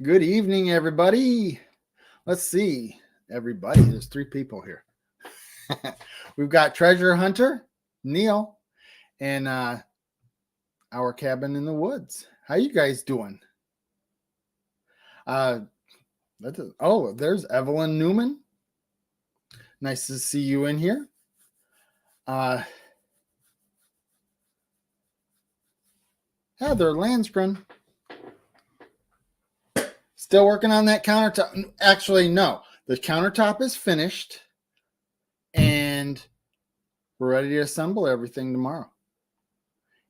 Good evening, everybody. Let's see. Everybody, there's three people here. We've got Treasure Hunter, Neil, and our cabin in the woods. How you guys doing? Uh, there's Evelyn Newman. Nice to see you in here. Heather Landskren. Still working on that countertop. Actually, no. The countertop is finished, and we're ready to assemble everything tomorrow.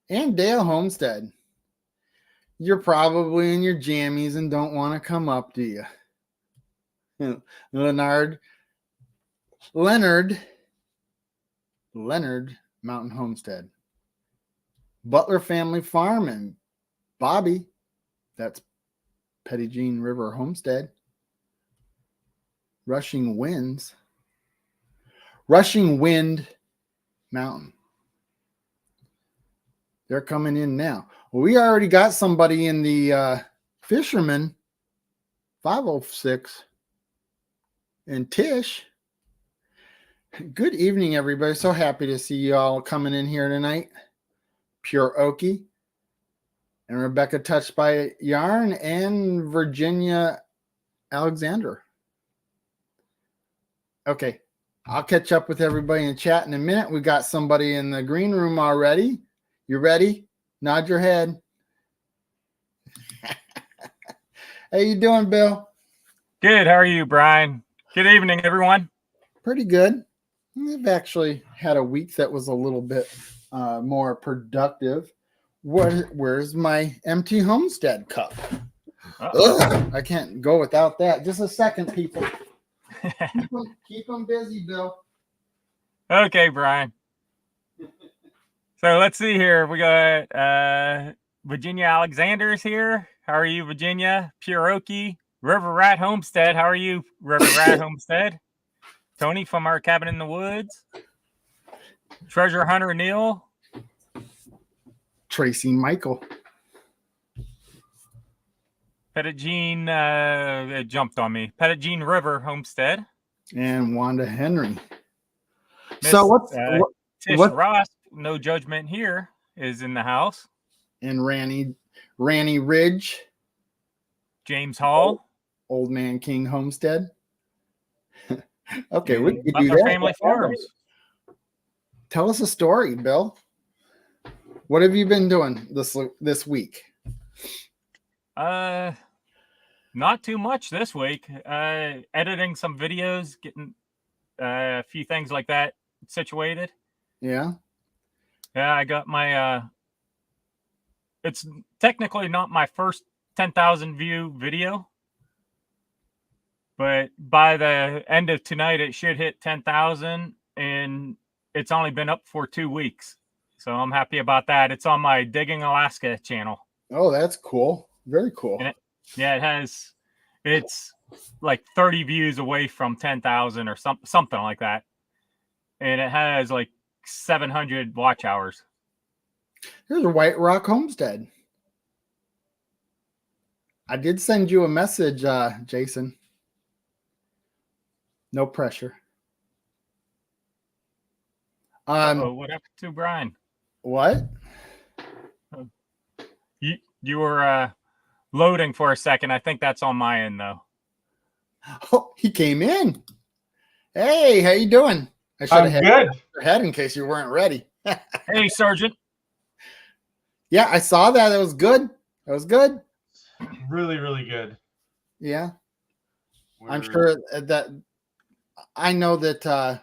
And Dale Homestead. You're probably in your jammies and don't want to come up, do you? Leonard Mountain Homestead. Butler Family Farm and Bobby. That's Petit Jean River Homestead. Rushing Wind Mountain. They're coming in now. Well, we already got somebody in the Fisherman 506 and Tish. Good evening, everybody. So happy to see you all coming in here tonight. Pure Okie and Rebecca Touched by Yarn and Virginia Alexander. Okay, I'll catch up with everybody in chat in a minute. We got somebody in the green room already. You ready? Nod your head. How you doing, Bill? Good. How are you, Brian? Good evening, everyone. Pretty good. We've actually had a week that was a little bit more productive. Where's my empty homestead cup? I can't go without that. Just a second, people. Keep them busy, Bill. Okay, Brian. So let's see here. We got Virginia Alexander's here. How are you, Virginia? Pure Okie. River Rat Homestead. How are you, River Rat Homestead? Tony from our cabin in the woods. Treasure Hunter Neil. Tracy Michael. Petit Jean it jumped on me. Petit Jean River Homestead. And Wanda Henry. Miss, So Tish Ross, no judgment here, is in the house. And Ranny Ridge. James Hall. Old Man King Homestead. Okay, we could do Butler that. Family Farms. Tell us a story, Bill. What have you been doing this week? Not too much this week. Editing some videos, getting a few things like that situated. Yeah. Yeah, I got my it's technically not my first 10,000 view video, but by the end of tonight it should hit 10,000, and it's only been up for 2 weeks. So I'm happy about that. It's on my Digging Alaska channel. Oh, that's cool. Very cool. And it's like 30 views away from 10,000 or something like that. And it has like 700 watch hours. Here's a White Rock Homestead. I did send you a message, Jason. No pressure. What happened to Brian? What? You were loading for a second. I think that's on my end, though. Oh, he came in. Hey, how you doing? I should have had your head in case you weren't ready. Hey, Sergeant. Yeah, I saw that. It was good. It was good. Really, really good. Yeah. I'm sure that I know that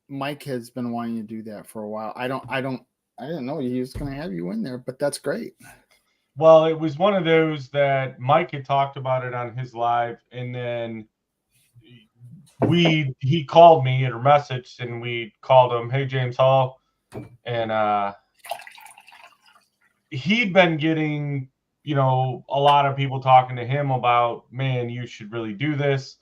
Mike has been wanting to do that for a while. I didn't know he was going to have you in there, but that's great. Well, it was one of those that Mike had talked about it on his live, and then he called me in a message, and we called him, "Hey, James Hall," and he'd been getting, a lot of people talking to him about, man, you should really do this.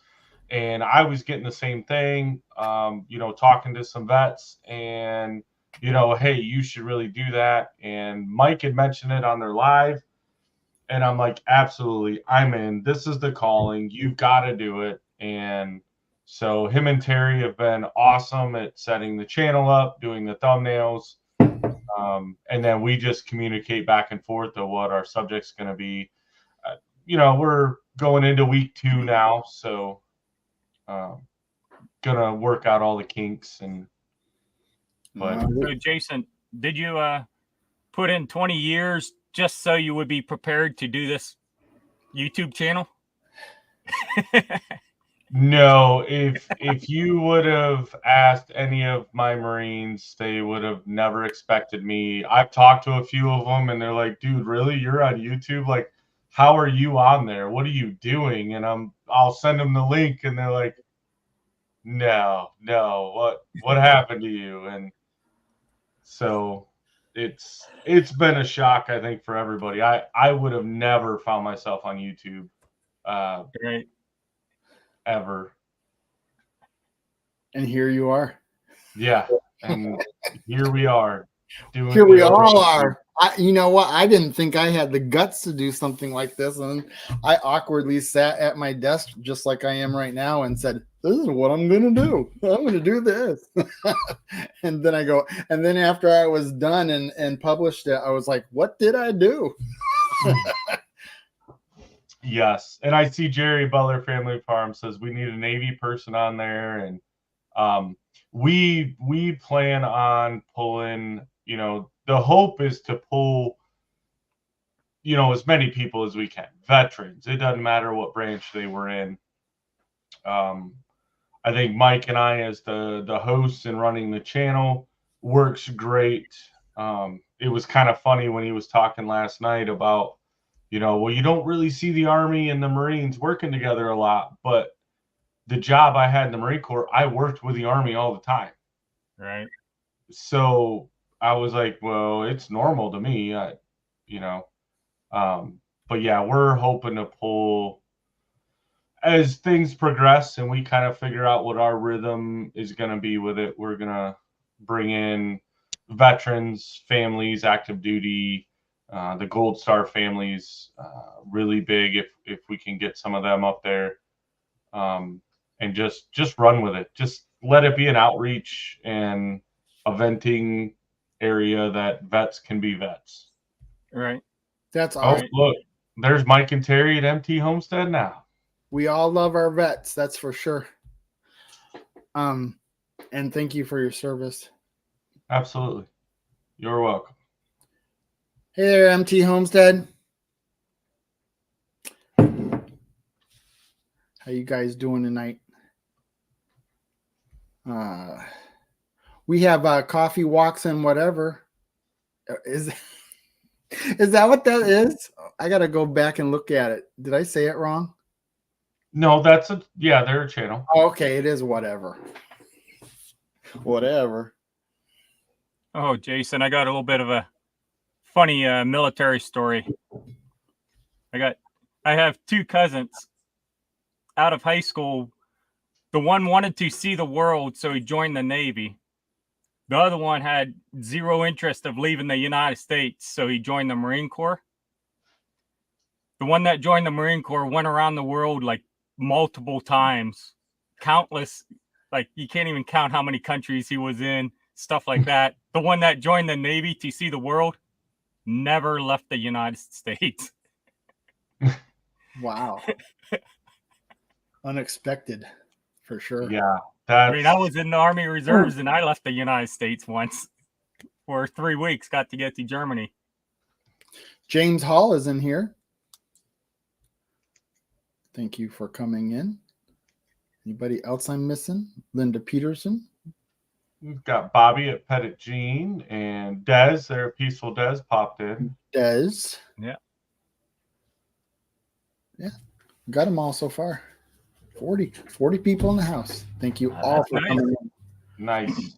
And I was getting the same thing, talking to some vets and, hey, you should really do that. And Mike had mentioned it on their live. And I'm like, absolutely, I'm in. This is the calling. You've got to do it. And so him and Terry have been awesome at setting the channel up, doing the thumbnails. And then we just communicate back and forth of what our subject's going to be. We're going into week 2 now, so gonna work out all the kinks. But So Jason, did you put in 20 years just so you would be prepared to do this YouTube channel? no, if you would have asked any of my Marines, they would have never expected me. I've talked to a few of them, and they're like, "Dude, really? You're on YouTube? Like, how are you on there? What are you doing?" And I'll send them the link, and they're like, "No, what happened to you?" And so it's been a shock, I think, for everybody. I would have never found myself on YouTube Right. ever. And here you are. Yeah, and here we are doing. Here we all are. You know what? I didn't think I had the guts to do something like this, and I awkwardly sat at my desk just like I am right now and said, "This is what I'm going to do. I'm going to do this." And then after I was done and published it, I was like, "What did I do?" Yes, and I see Jerry Butler Family Farm says we need a Navy person on there, and we plan on pulling. The hope is to pull, as many people as we can. Veterans. It doesn't matter what branch they were in. I think Mike and I, as the hosts and running the channel, works great. It was kind of funny when he was talking last night about, well, you don't really see the Army and the Marines working together a lot, but the job I had in the Marine Corps, I worked with the Army all the time. Right. So I was like, well, it's normal to me, but yeah, we're hoping to pull as things progress and we kind of figure out what our rhythm is going to be with it. We're going to bring in veterans, families, active duty, the Gold Star families, really big if we can get some of them up there, and just run with it. Just let it be an outreach and a venting area that vets can be vets. Right. That's awesome. Oh, look, there's Mike and Terry at MT Homestead now. We all love our vets, that's for sure. And thank you for your service. Absolutely. You're welcome. Hey there, MT Homestead. How you guys doing tonight? We have coffee walks and whatever. Is that what that is? I gotta go back and look at it. Did I say it wrong? No, they're a channel. Oh, okay, it is whatever. Whatever. Oh, Jason, I got a little bit of a funny military story. I have 2 cousins out of high school. The one wanted to see the world, so he joined the Navy. The other one had zero interest of leaving the United States, so he joined the Marine Corps. The one that joined the Marine Corps went around the world like multiple times, countless, like you can't even count how many countries he was in, stuff like that. The one that joined the Navy to see the world never left the United States. Wow. Unexpected, for sure. Yeah. I was in the Army Reserves and I left the United States once for 3 weeks, got to get to Germany. James Hall is in here. Thank you for coming in. Anybody else I'm missing? Linda Peterson. We've got Bobby at Pettit Jean and Dez there. Peaceful Dez popped in. Dez. Yeah. Yeah. Got them all so far. 40 people in the house. Thank you all for coming in. Nice.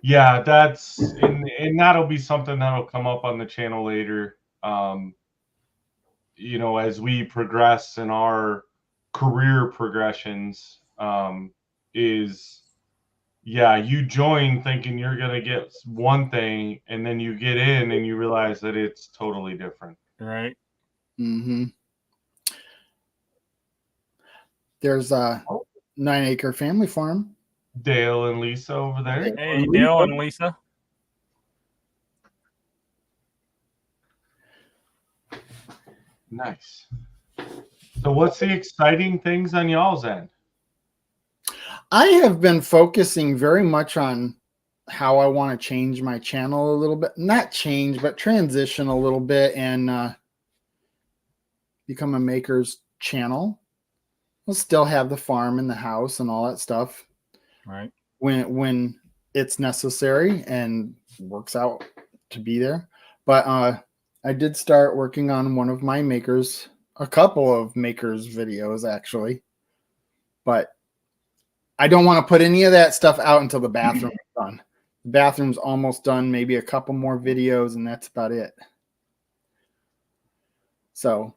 Yeah, and that'll be something that'll come up on the channel later. As we progress in our career progressions, is yeah, you join thinking you're gonna get one thing, and then you get in and you realize that it's totally different. Right. Mm-hmm. There's a 9-acre family farm. Dale and Lisa over there. Hey, Dale and Lisa. Nice. So what's the exciting things on y'all's end? I have been focusing very much on how I want to change my channel a little bit. Not change, but transition a little bit and become a maker's channel. We'll still have the farm and the house and all that stuff Right. when it's necessary and works out to be there. But I did start working on one of my makers, a couple of makers videos actually, but I don't want to put any of that stuff out until the bathroom is done. The bathroom's almost done, maybe a couple more videos, and that's about it. So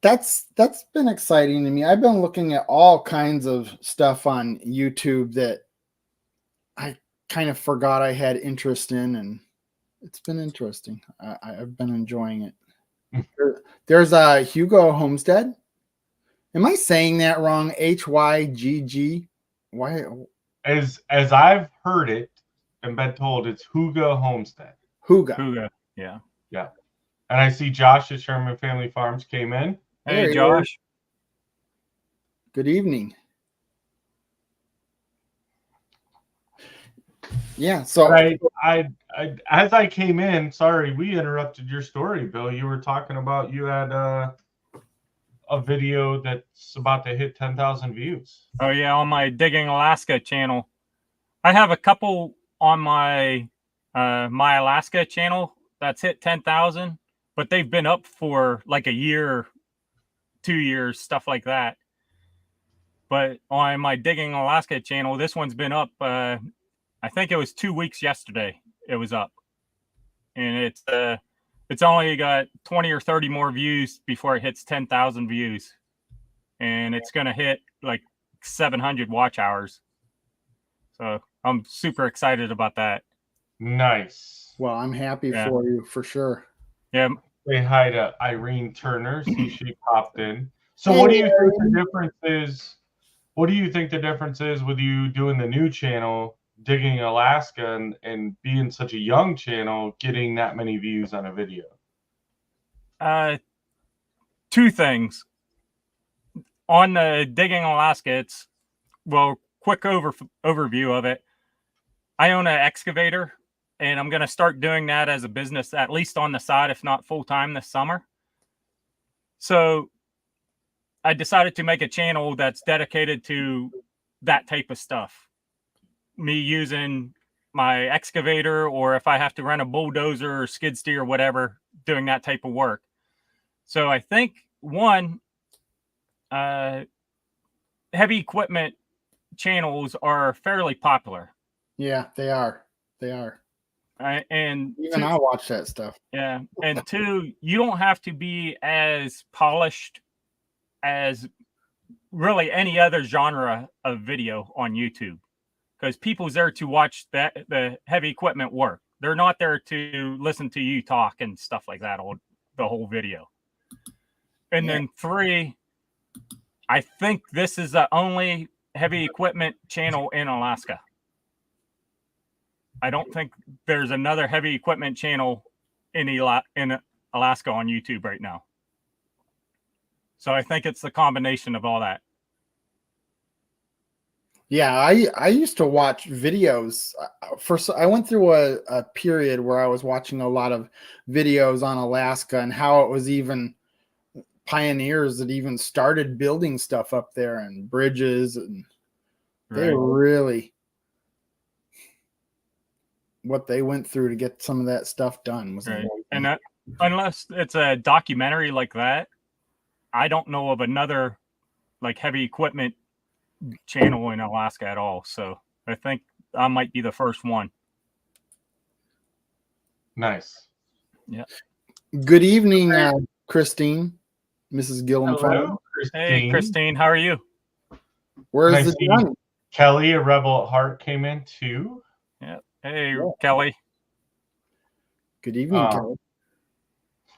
that's been exciting to me. I've been looking at all kinds of stuff on YouTube that I kind of forgot I had interest in, and it's been interesting. I've been enjoying it. There's a Hugo Homestead. Am I saying that wrong? Hygg? Why? As I've heard it and been told, it's Huga Homestead. Huga. Yeah. Yeah. And I see Josh at Sherman Family Farms came in. Hey, There he Josh. Good evening. Yeah. So I as I came in, sorry, we interrupted your story, Bill. You were talking about you had a video that's about to hit 10,000 views. Oh yeah, on my Digging Alaska channel. I have a couple on my my Alaska channel that's hit 10,000, but they've been up for like a year, 2 years, stuff like that. But on my Digging Alaska channel, this one's been up. I think it was 2 weeks yesterday. It was up, and it's only got 20 or 30 more views before it hits 10,000 views, and it's gonna hit like 700 watch hours. So I'm super excited about that. Nice. well, I'm happy Yeah. for you for sure. Yeah, Say hi to Irene Turner. See, she popped in. So, what do you think the difference is? What do you think the difference is with you doing the new channel, Digging Alaska, and being such a young channel, getting that many views on a video? two things. On the Digging Alaska, it's quick overview of it. I own an excavator, and I'm going to start doing that as a business, at least on the side, if not full time this summer. So I decided to make a channel that's dedicated to that type of stuff. Me using my excavator, or if I have to rent a bulldozer or skid steer or whatever, doing that type of work. So I think one, heavy equipment channels are fairly popular. Yeah, they are. They are. And Even I watch that stuff. yeah. And two, you don't have to be as polished as really any other genre of video on YouTube, because people's there to watch the heavy equipment work. They're not there to listen to you talk and stuff like that the whole video. And then three, I think this is the only heavy equipment channel in Alaska. I don't think there's another heavy equipment channel in Alaska on YouTube right now. So I think it's the combination of all that. Yeah, I used to watch videos. First, I went through a period where I was watching a lot of videos on Alaska and how it was even pioneers that even started building stuff up there and bridges, and they really, what they went through to get some of that stuff done was right. And that, unless it's a documentary like that, I don't know of another like heavy equipment channel in Alaska at all. So I think I might be the first one. Nice. Yeah. Good evening, Christine, Mrs. Gillenfeld. Hello, Christine. Hey, Christine, how are you? Where's Nice the to Johnny? Kelly, a rebel at heart, came in too. Yeah. Hey, Yeah. Kelly. Good evening, Um, Kelly.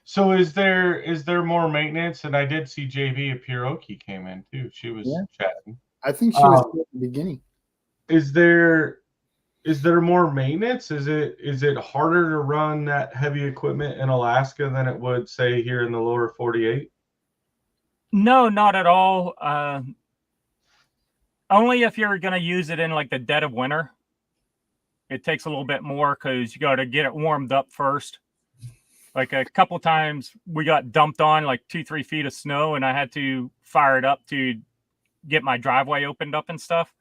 So is there more maintenance? And I did see JV at Pierogi came in too. She was Yeah. chatting. I think she was here at the beginning. Is there more maintenance? Is it harder to run that heavy equipment in Alaska than it would say here in the lower 48? No, not at all. Only if you're going to use it in like the dead of winter. It takes a little bit more because you got to get it warmed up first. Like a couple times we got dumped on like 2-3 feet of snow and I had to fire it up to get my driveway opened up and stuff.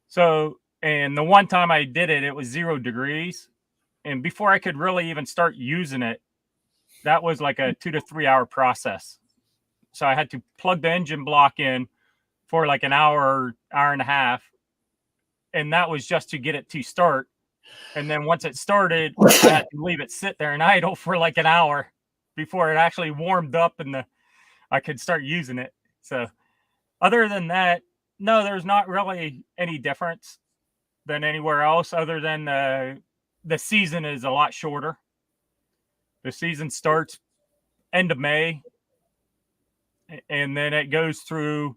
So, and the one time I did it, it was 0 degrees. And before I could really even start using it, that was like a 2 to 3 hour process. So I had to plug the engine block in for like an hour and a half. And that was just to get it to start. And then once it started, I had to leave it sit there and idle for like an hour before it actually warmed up and I could start using it. So other than that, no, there's not really any difference than anywhere else other than the season is a lot shorter. The season starts end of May and then it goes through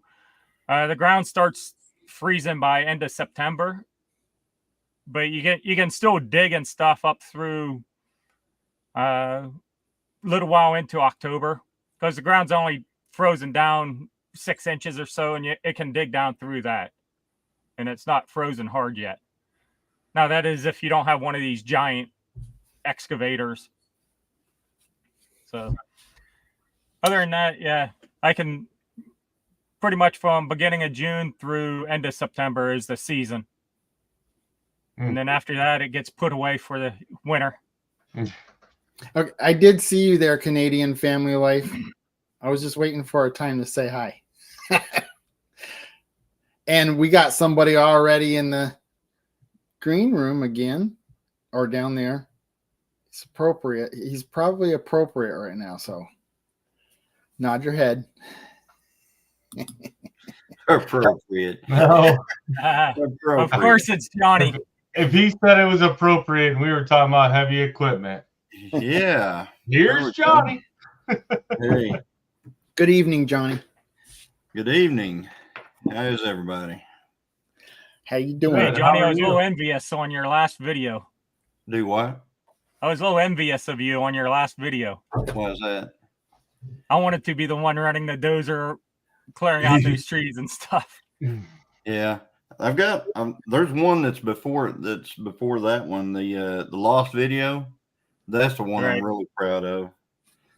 the ground starts freezing by end of September. But you can still dig and stuff up through a little while into October because the ground's only frozen down 6 inches or so, and it can dig down through that, and it's not frozen hard yet. Now that is if you don't have one of these giant excavators. So other than that, yeah, I can pretty much from beginning of June through end of September is the season. And then after that, it gets put away for the winter. Okay, I did see you there, Canadian Family Life. I was just waiting for a time to say hi. And we got somebody already in the green room again, or down there. It's appropriate. He's probably appropriate right now, so nod your head. Appropriate. No. Of course, it's Johnny. If he said it was appropriate and we were talking about heavy equipment, Yeah. here's Johnny. Hey, Good evening, Johnny. good evening. How's everybody? How you doing? Hey, Good. Johnny, How are I was a you? little envious on your last video. Do what? I was a little envious of you on your last video. Why is that? I wanted to be the one running the dozer, clearing out those trees and stuff. Yeah. I've got there's one that's before that one, the lost video. That's the one Right. I'm really proud of.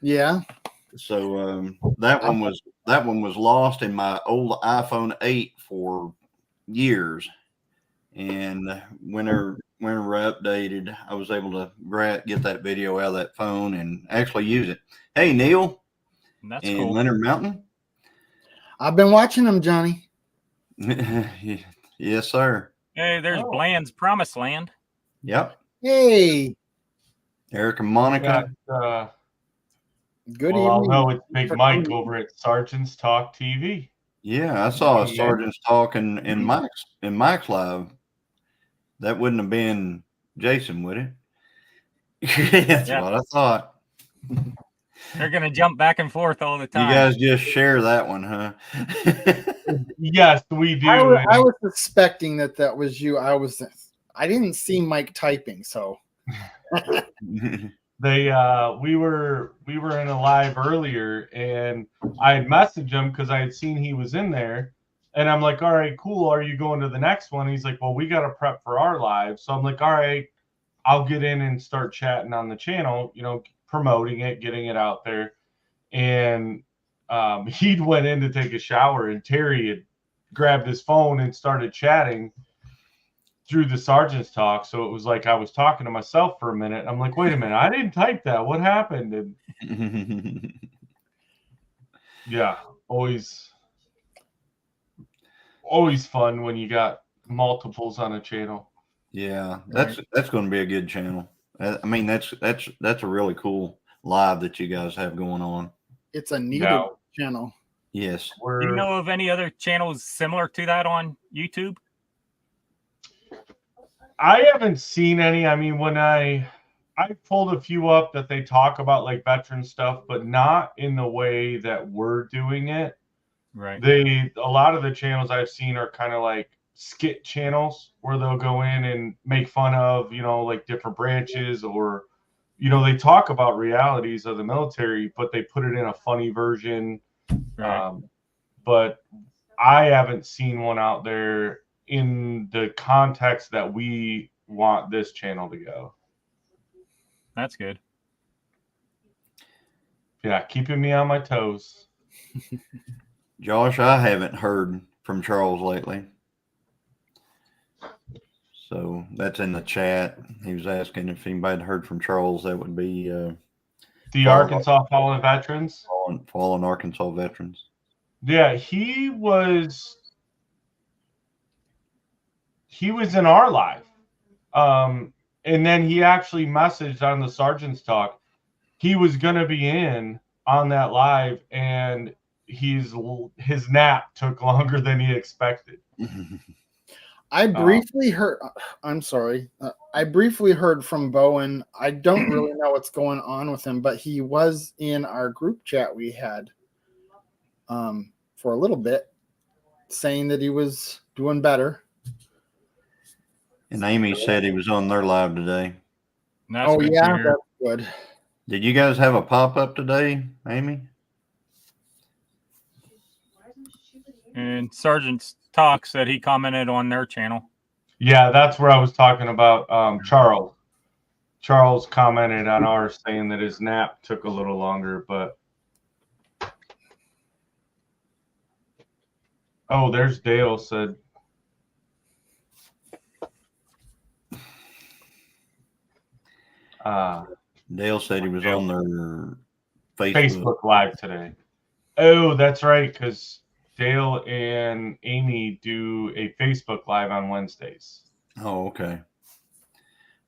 Yeah. So that one was lost in my old iPhone 8 for years, and whenever I updated, I was able to get that video out of that phone and actually use it. Hey, Neil That's and cool. Leonard Mountain. I've been watching them, Johnny. Yes, sir. Hey, there's Oh. Bland's Promised Land. Yep. Hey, Eric and Monica. good I'll evening. know it's Big Mike over at Sergeant's Talk TV. Yeah, I saw a Yeah. Sergeant's Talk in Mike's live. That wouldn't have been Jason, would it? That's Yeah. what I thought. They're gonna jump back and forth all the You time. guys just share that one, huh? Yes, we do. I was suspecting that was you. I didn't see Mike typing, so We were in a live earlier, and I had messaged him because I had seen he was in there, and I'm like, all right, cool. Are you going to the next one? He's like, well, we got to prep for our live. So I'm like, all right, I'll get in and start chatting on the channel, promoting it, getting it out there. And he'd went in to take a shower, and Terry had grabbed his phone and started chatting through the Sergeant's Talk. So it was like I was talking to myself for a minute. And I'm like, wait a minute, I didn't type that. What happened? And yeah, always fun when you got multiples on a channel. Yeah, that's going to be a good channel. I mean, that's a really cool live that you guys have going on. it's a needed Now, channel. Yes. Do you know of any other channels similar to that on YouTube? I haven't seen any. I mean, when I pulled a few up that they talk about like veteran stuff, but not in the way that we're doing it. Right. A lot of the channels I've seen are kind of like skit channels where they'll go in and make fun of, like different branches, or, they talk about realities of the military, but they put it in a funny version. Right. But I haven't seen one out there in the context that we want this channel to go. That's good. Yeah, keeping me on my toes. Josh, I haven't heard from Charles lately. So that's in the chat. He was asking if anybody had heard from Charles. That would be The Arkansas Fallen Veterans. Fallen Arkansas Veterans. Yeah, he was in our live. And then he actually messaged on the Sergeant's Talk. He was going to be in on that live, and his nap took longer than he expected. I briefly heard. I'm sorry. I briefly heard from Bowen. I don't really know what's going on with him, but he was in our group chat we had for a little bit, saying that he was doing better. And Amy said he was on their live today. That's Oh good to yeah, hear. that's good. Did you guys have a pop-up today, Amy? And Sergeant Talk said he commented on their channel. Yeah, that's where I was talking about Charles. Charles commented on ours saying that his nap took a little longer, but oh, there's Dale said. Dale said he was on their Facebook Live today. Oh, that's right, because Dale and Amy do a Facebook Live on Wednesdays. Oh, okay.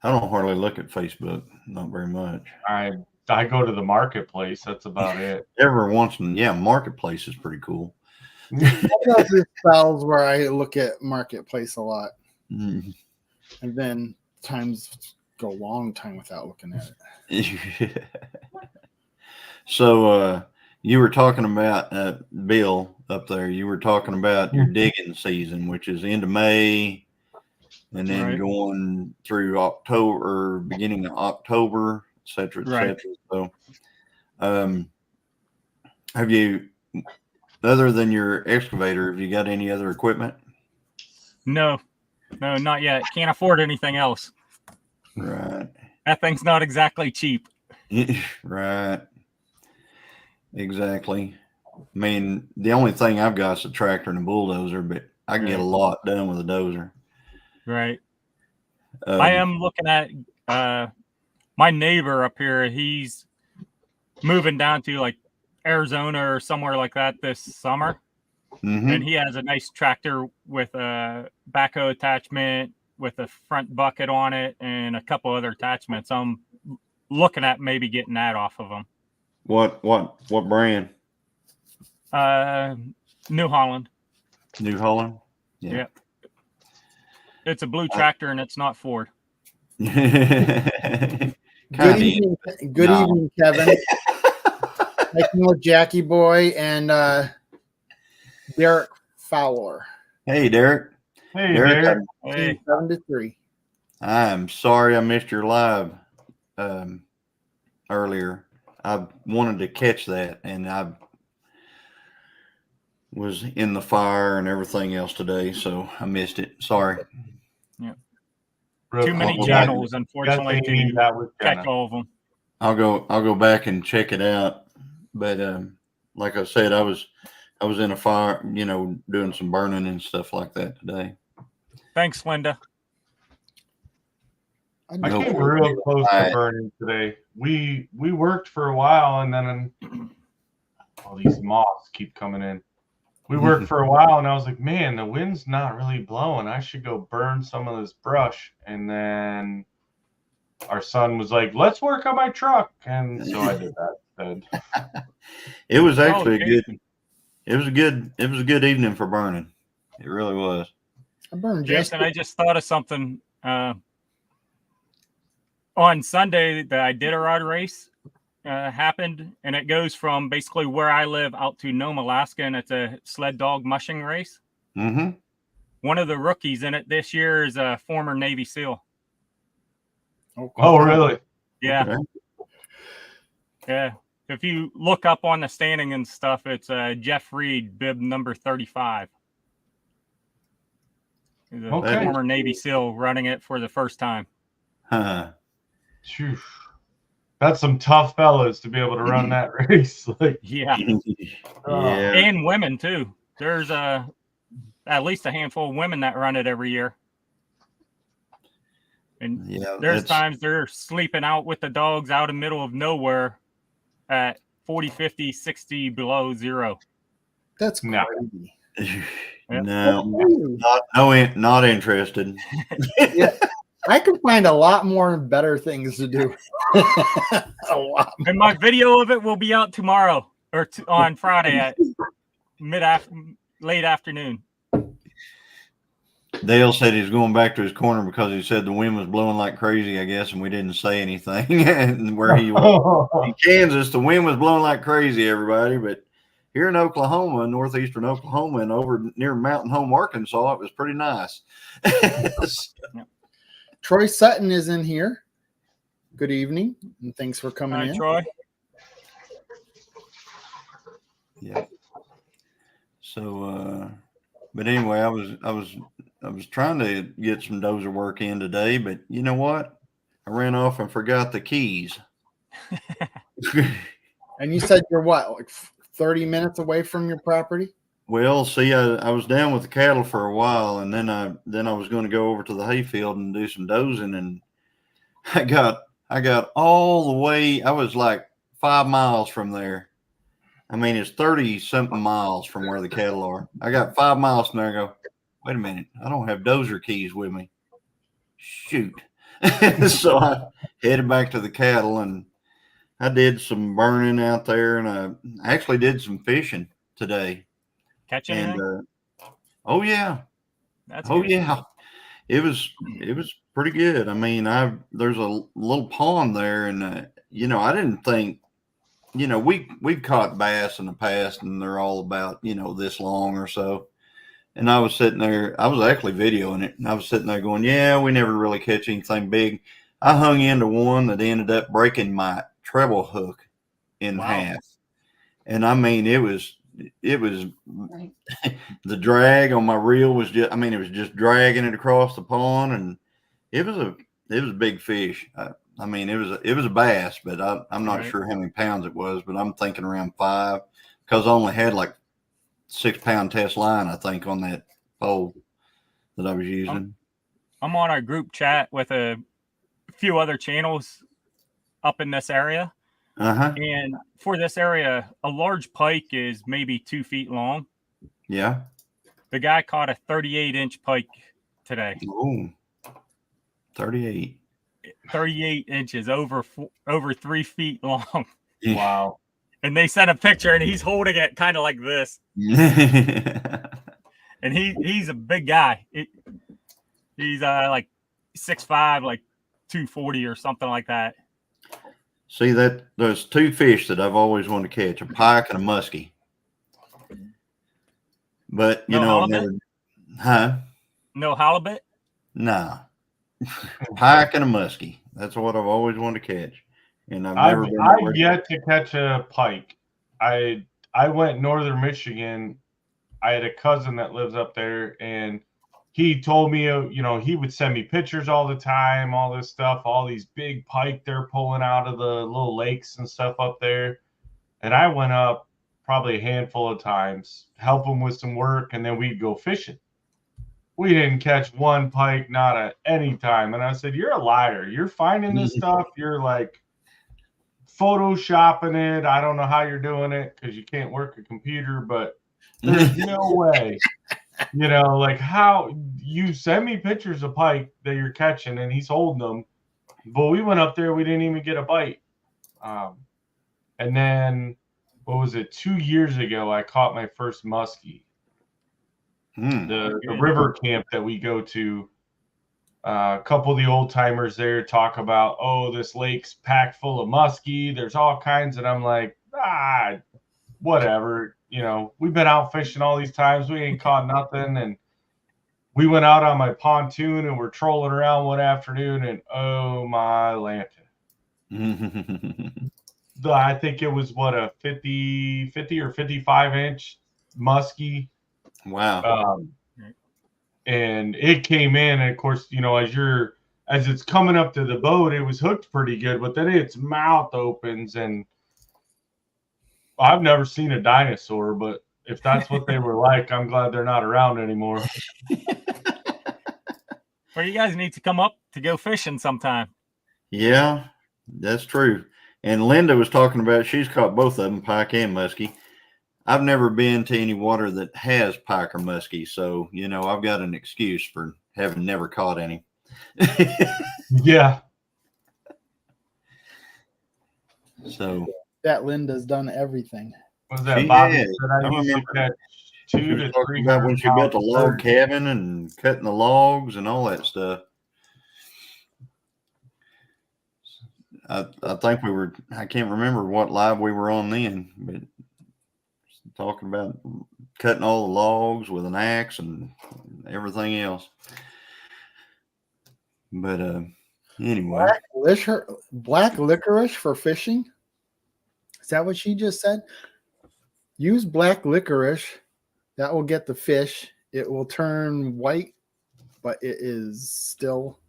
I don't hardly look at Facebook, not very much. I go to the marketplace. That's about it. Every once in, Marketplace is pretty cool. Those spells where I look at Marketplace a lot, Mhm. and then times go a long time without looking at it. So you were talking about Bill up there. You were talking about your digging season, which is into May, and then Right. going through October, beginning of October, et cetera, et Right. cetera. So, have you, other than your excavator, have you got any other equipment? No, not yet. Can't afford anything else. Right. That thing's not exactly cheap. Right. Exactly. I mean, the only thing I've got is a tractor and a bulldozer, but I can get a lot done with a dozer. Right. I am looking at my neighbor up here. He's moving down to like Arizona or somewhere like that this summer. Mhm. And he has a nice tractor with a backhoe attachment with a front bucket on it and a couple other attachments. I'm looking at maybe getting that off of him. What brand? New Holland. New Holland? Yeah. It's a blue tractor and it's not Ford. Good evening, Kevin. Making with Jackie Boy and Derek Fowler. Hey, Derek. Hey, Derek, Derek. Hey, 7-3. I'm sorry I missed your live earlier. I wanted to catch that, and I was in the fire and everything else today, so I missed it. Sorry. too many Well, channels, unfortunately, to catch Jenna. all of them. I'll go back and check it out. But like I said, I was in a fire, doing some burning and stuff like that today. Thanks, Linda. I No came worries. real close to burning today. We worked for a while, and then all these moths keep coming in. We worked for a while, and I was like, man, the wind's not really blowing. I should go burn some of this brush. And then our son was like, let's work on my truck. And so I did that instead. It was actually Jason. it was a good evening for burning. It really was. I burned Jason, I just thought of something. On Sunday, the Iditarod race happened, and it goes from basically where I live out to Nome, Alaska, and it's a sled dog mushing race. Mm-hmm. One of the rookies in it this year is a former Navy SEAL. Oh, really? Yeah. Okay. Yeah. If you look up on the standing and stuff, it's Jeff Reed, bib number 35. He's a Okay. former Navy SEAL running it for the first time. Huh. Phew. That's some tough fellas to be able to run that race. Like, Yeah. Yeah. And women, too. There's at least a handful of women that run it every year. And Yeah. there's That's, times they're sleeping out with the dogs out in the middle of nowhere at 40, 50, 60 below zero. That's No. crazy. no, Ooh. not interested. Yeah. I could find a lot more better things to do. A lot. And my video of it will be out tomorrow or on Friday at late afternoon. Dale said he's going back to his corner because he said the wind was blowing like crazy, I guess, and we didn't say anything. And where he was in Kansas, the wind was blowing like crazy, everybody. But here in Oklahoma, northeastern Oklahoma, and over near Mountain Home, Arkansas, it was pretty nice. Troy Sutton is in here. Good evening, and thanks for coming Hi, in. Troy. Yeah. So, but anyway, I was trying to get some dozer work in today, but you know what? I ran off and forgot the keys. And you said you're what, like 30 minutes away from your property? Well, see, I was down with the cattle for a while, and then I was going to go over to the hayfield and do some dozing, and I got all the way. I was like 5 miles from there. I mean, it's 30 something miles from where the cattle are. I got 5 miles from there. I go, wait a minute, I don't have dozer keys with me. Shoot. So I headed back to the cattle, and I did some burning out there, and I actually did some fishing today. Catch anything? And oh yeah, That's oh good. yeah, it was pretty good. I mean, there's a little pond there, and I didn't think, we've caught bass in the past, and they're all about this long or so. And I was sitting there, I was actually videoing it, and I was sitting there going, yeah, we never really catch anything big. I hung into one that ended up breaking my treble hook in half, and I mean it was the drag on my reel was just, I mean, it was just dragging it across the pond, and it was a big fish. I mean, it was a bass, but I'm not sure how many pounds it was, but I'm thinking around 5, because I only had like 6 pound test line, I think, on that pole that I was using. I'm on our group chat with a few other channels up in this area. And for this area, a large pike is maybe 2 feet long. Yeah. The guy caught a 38-inch pike today. Oh, 38. 38 inches, over 3 feet long. wow. And they sent a picture, and he's holding it kind of like this. And he's a big guy. He's like 6'5", like 240 or something like that. See, there's 2 fish that I've always wanted to catch, a pike and a muskie. But halibut? No halibut? Nah. Pike and a muskie. That's what I've always wanted to catch. And I've yet to catch a pike. I went northern Michigan. I had a cousin that lives up there, and he told me, he would send me pictures all the time, all this stuff, all these big pike they're pulling out of the little lakes and stuff up there. And I went up probably a handful of times, help them with some work, and then we'd go fishing. We didn't catch one pike, not at any time. And I said, you're a liar. You're finding this stuff. You're like photoshopping it. I don't know how you're doing it because you can't work a computer, but there's no way. Like how you send me pictures of pike that you're catching and he's holding them. But we went up there, we didn't even get a bite. And then, what was it? 2 years ago, I caught my first muskie. The river camp that we go to, A couple of the old timers there talk about, oh, this lake's packed full of muskie. There's all kinds, and I'm like, whatever. You know, we've been out fishing all these times. We ain't caught nothing. And we went out on my pontoon and we're trolling around one afternoon, and oh my lanta. I think it was a 50 or 55 inch muskie. Wow. And it came in, and of course, you know, as it's coming up to the boat, it was hooked pretty good, but then its mouth opens, and I've never seen a dinosaur, but if that's what they were like, I'm glad they're not around anymore. Well, you guys need to come up to go fishing sometime. Yeah, that's true. And Linda was talking about she's caught both of them, pike and muskie. I've never been to any water that has pike or muskie, so you know I've got an excuse for having never caught any. Yeah. So That Linda's done everything. Was that She Bobby is. said I I usually remember. catch she 2 was to talking 3 about when she built a log pounds. cabin and cutting the logs and all that stuff. I think I can't remember what live we were on then, but talking about cutting all the logs with an axe and everything else. But anyway, Black licorice for fishing. Is that what she just said? Use black licorice. That will get the fish. It will turn white, but it is still.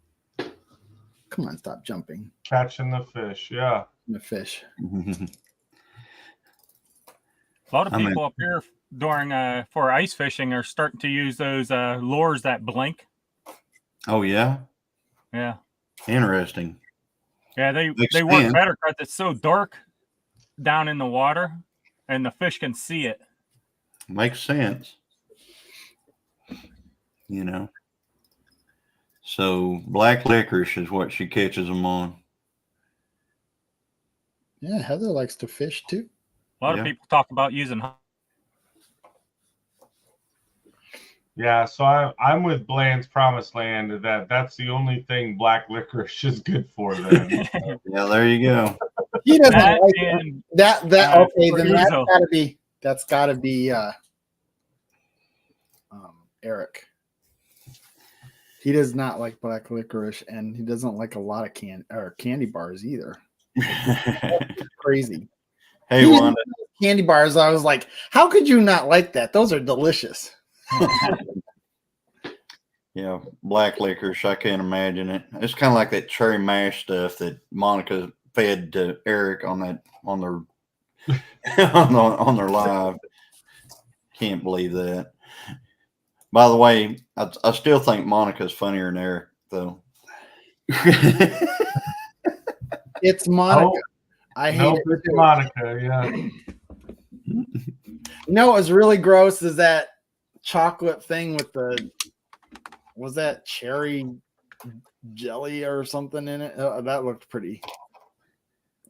Come on, stop jumping. Catching the fish, yeah. The fish. A lot of I mean- people up here during for ice fishing are starting to use those lures that blink. Oh yeah, Yeah, interesting. yeah, Makes they work sense. better because it's so dark down in the water, and the fish can see it. Makes sense. You know. So black licorice is what she catches them on. Yeah, Heather likes to fish too. A lot Yeah. of people talk about using. Yeah, so I'm with Bland's Promised Land that's the only thing black licorice is good for then. Yeah, there you go. He doesn't That like it. and That okay, then Fruzo. that's gotta be Eric. He does not like black licorice, and he doesn't like a lot of candy bars either. Crazy. Hey, He didn't Wanda. like candy bars. I was like, how could you not like that? Those are delicious. Yeah, black licorice. I can't imagine it. It's kind of like that cherry mash stuff that Monica fed to Eric on their on their live. Can't believe that. By the way, I still think Monica's funnier than Eric, though. It's Monica. Oh, I hate no, it. it's too. Monica, yeah. You know what's really gross is that chocolate thing with was that cherry jelly or something in it? That looked pretty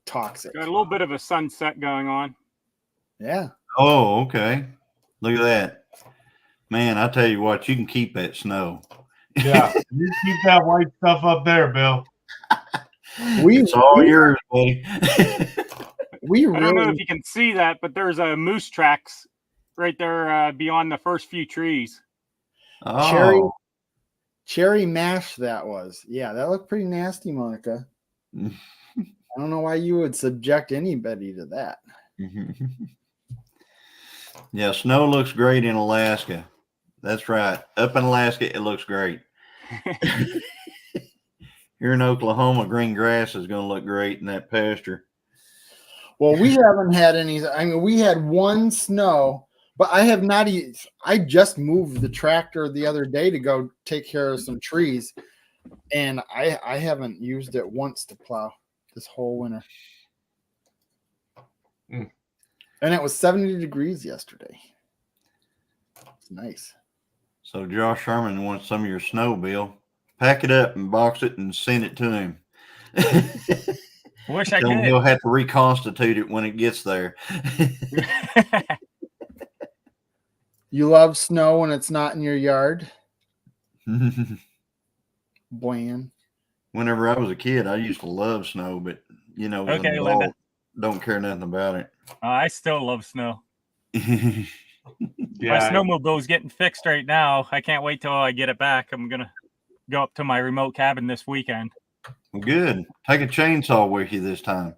toxic. Got a little bit of a sunset going on. Yeah. Oh, okay. Look at that. Man, I tell you what, you can keep that snow. Yeah. You keep that white stuff up there, Bill. It's all yours, buddy. We I don't know really if you can see that, but there's a moose tracks right there beyond the first few trees. Oh, cherry mash that was. Yeah, that looked pretty nasty, Monica. I don't know why you would subject anybody to that. Yeah, snow looks great in Alaska. That's right. Up in Alaska, it looks great. Here in Oklahoma, green grass is going to look great in that pasture. Well, we haven't had any. I mean, we had one snow, but I have not. I just moved the tractor the other day to go take care of some trees, and I haven't used it once to plow this whole winter. Mm. And it was 70 degrees yesterday. It's nice. So Josh Sherman wants some of your snow, Bill. Pack it up and box it and send it to him. Wish I Tell him could. he'll have to reconstitute it when it gets there. You love snow when it's not in your yard. bland. Whenever I was a kid, I used to love snow, but as an Okay, adult, Linda. don't care nothing about it. I still love snow. My Yeah, snowmobile is getting fixed right now. I can't wait till I get it back. I'm gonna go up to my remote cabin this weekend. Well, good. Take a chainsaw with you this time.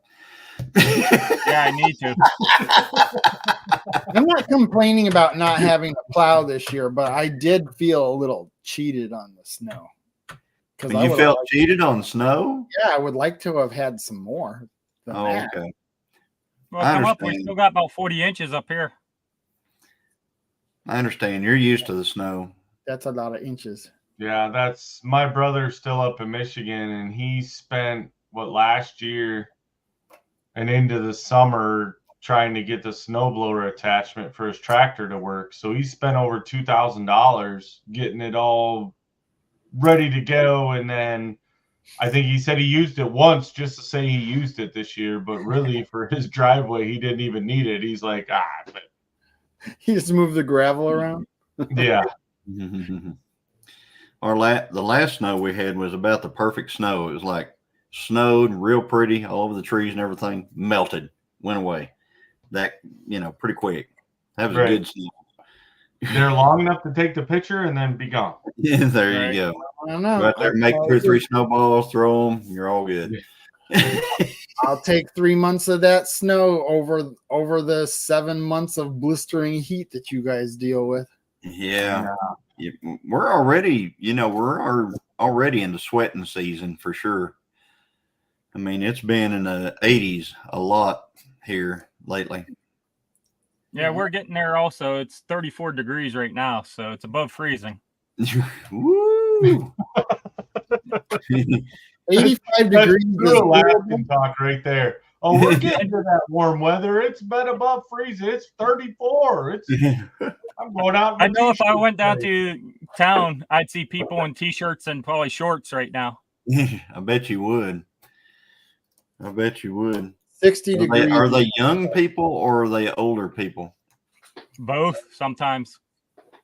Yeah, I need to. I'm not complaining about not having to plow this year, but I did feel a little cheated on the snow. Because You felt cheated on snow? yeah, I would like to have had some more. Than Oh, that. okay. Well, I come up. We understand. still got about 40 inches up here. I understand. You're used to the snow. That's a lot of inches. yeah. That's my brother's still up in Michigan, and he spent last year and into the summer trying to get the snowblower attachment for his tractor to work. So he spent over $2,000 getting it all ready to go, and then I think he said he used it once just to say he used it this year, but really for his driveway he didn't even need it. He's like, but He just moved the gravel around. yeah. The last snow we had was about the perfect snow. It was like snowed, real pretty, all over the trees and everything, melted, went away. That, pretty quick. That was Right. a good snow. They're long enough to take the picture and then be gone. Yeah, there Right. you go. I don't know. Right there, make 2 or 3 snowballs, throw them. You're all good. I'll take 3 months of that snow over the 7 months of blistering heat that you guys deal with. Yeah. We're already, we're already in the sweating season for sure. I mean, it's been in the 80s a lot here lately. Yeah, we're getting there also. It's 34 degrees right now, so it's above freezing. Woo! 85 degrees is Alaskan talk right there. Oh, we're getting to that warm weather. It's been above freezing. It's 34. I'm going out. I know if I went down to town, I'd see people in t-shirts and probably shorts right now. I bet you would. 60 degrees. Are they young people or are they older people? Both sometimes.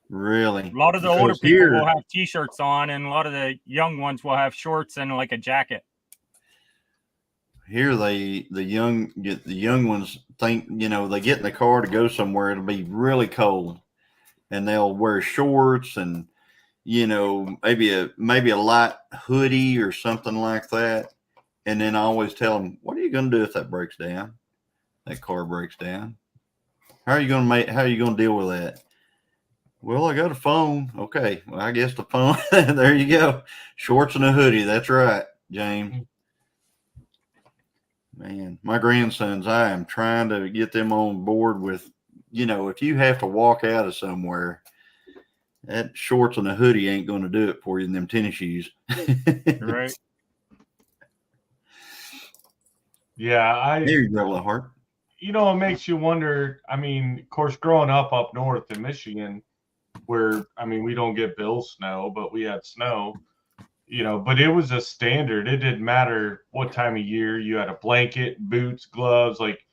Really? A lot of the older Because people here- will have t-shirts on, and a lot of the young ones will have shorts and like a jacket. Here the young ones think, they get in the car to go somewhere, it'll be really cold, and they'll wear shorts and maybe a light hoodie or something like that. And then I always tell them, what are you going to do if that breaks down? That car breaks down. How are you going to deal with that? Well, I got a phone. Okay. Well, I guess the phone, there you go. Shorts and a hoodie. That's right, James. Man, my grandsons, I am trying to get them on board with, if you have to walk out of somewhere, that shorts and a hoodie ain't going to do it for you in them tennis shoes. Right. Yeah, There you go, Heart. it makes you wonder. I mean, of course, growing up north in Michigan, where, we don't get bill snow, but we had snow, but it was a standard. It didn't matter what time of year. You had a blanket, boots, gloves, like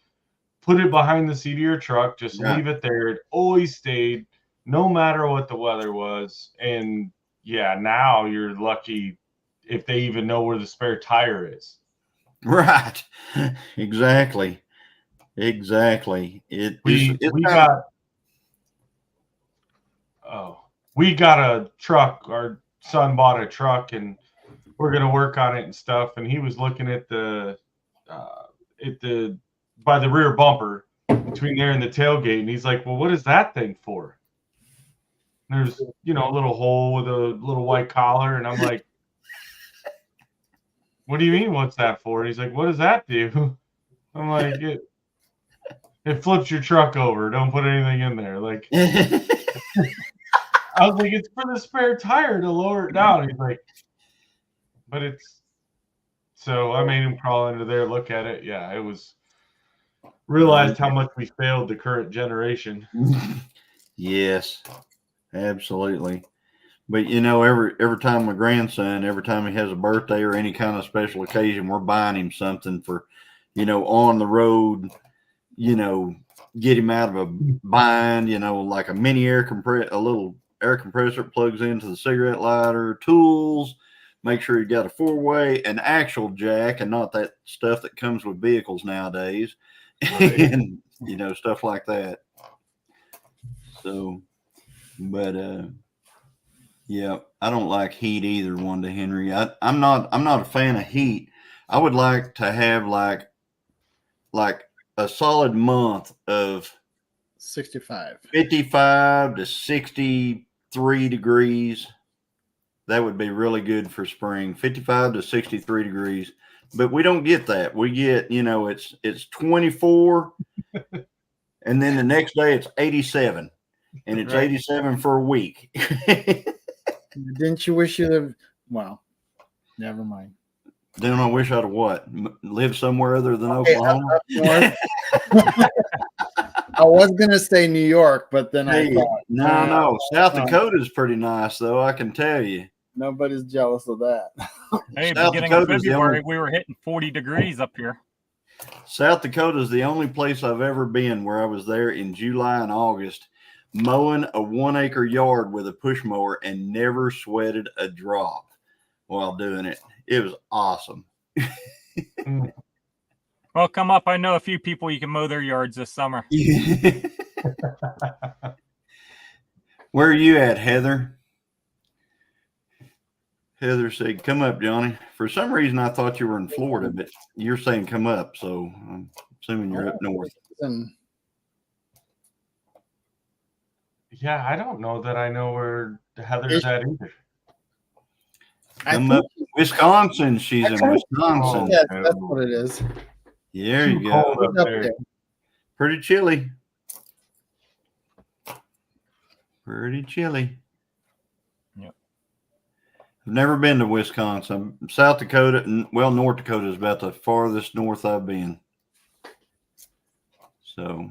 put it behind the seat of your truck, just leave it there. It always stayed, no matter what the weather was. And yeah, now you're lucky if they even know where the spare tire is. Right. Exactly. We got a truck. Our son bought a truck, and we're gonna work on it and stuff. And he was looking at the by the rear bumper between there and the tailgate, and he's like, "Well, what is that thing for?" And there's a little hole with a little white collar, and I'm like, "What do you mean? What's that for?" And he's like, "What does that do?" I'm like, "It flips your truck over. Don't put anything in there." Like, I was like, "It's for the spare tire to lower it down." He's like, "But it's." So I made him crawl into there, look at it. Yeah, it was. Realized how much we failed the current generation. Yes, absolutely. But every time my grandson, every time he has a birthday or any kind of special occasion, we're buying him something for, on the road, get him out of a bind, like a mini a little air compressor plugs into the cigarette lighter, tools, make sure you got a 4-way, an actual jack, and not that stuff that comes with vehicles nowadays, and stuff like that. So, but yeah, I don't like heat either, Wanda Henry. I'm not a fan of heat. I would like to have like a solid month of 65. 55 to 63 degrees. That would be really good for spring. 55 to 63 degrees. But we don't get that. We get, it's 24 and then the next day it's 87 and it's Right. 87 for a week. Didn't you wish you'd have? Well, never mind. Then I wish I'd lived somewhere other than Okay, Oklahoma. up north. I was gonna say New York, but then I Hey, thought no. South Dakota's pretty nice, though. I can tell you. nobody's jealous of that. Hey, South beginning of Dakota's the February, only- we were hitting 40 degrees up here. South Dakota is the only place I've ever been where I was there in July and August mowing a 1-acre yard with a push mower and never sweated a drop while doing it. It was awesome. Well, come up. I know a few people you can mow their yards this summer. Where are you at, Heather? Heather said, come up, Johnny. For some reason, I thought you were in Florida, but you're saying come up. So I'm assuming you're up north. And Yeah, I don't know that I know where Heather's at either. I Come think, up. Wisconsin. She's in Oh, Wisconsin. yes, that's what it is. Yeah, there you Too go. cold up Up there. there. Pretty chilly. Pretty chilly. Yep. I've never been to Wisconsin. South Dakota, North Dakota is about the farthest north I've been. So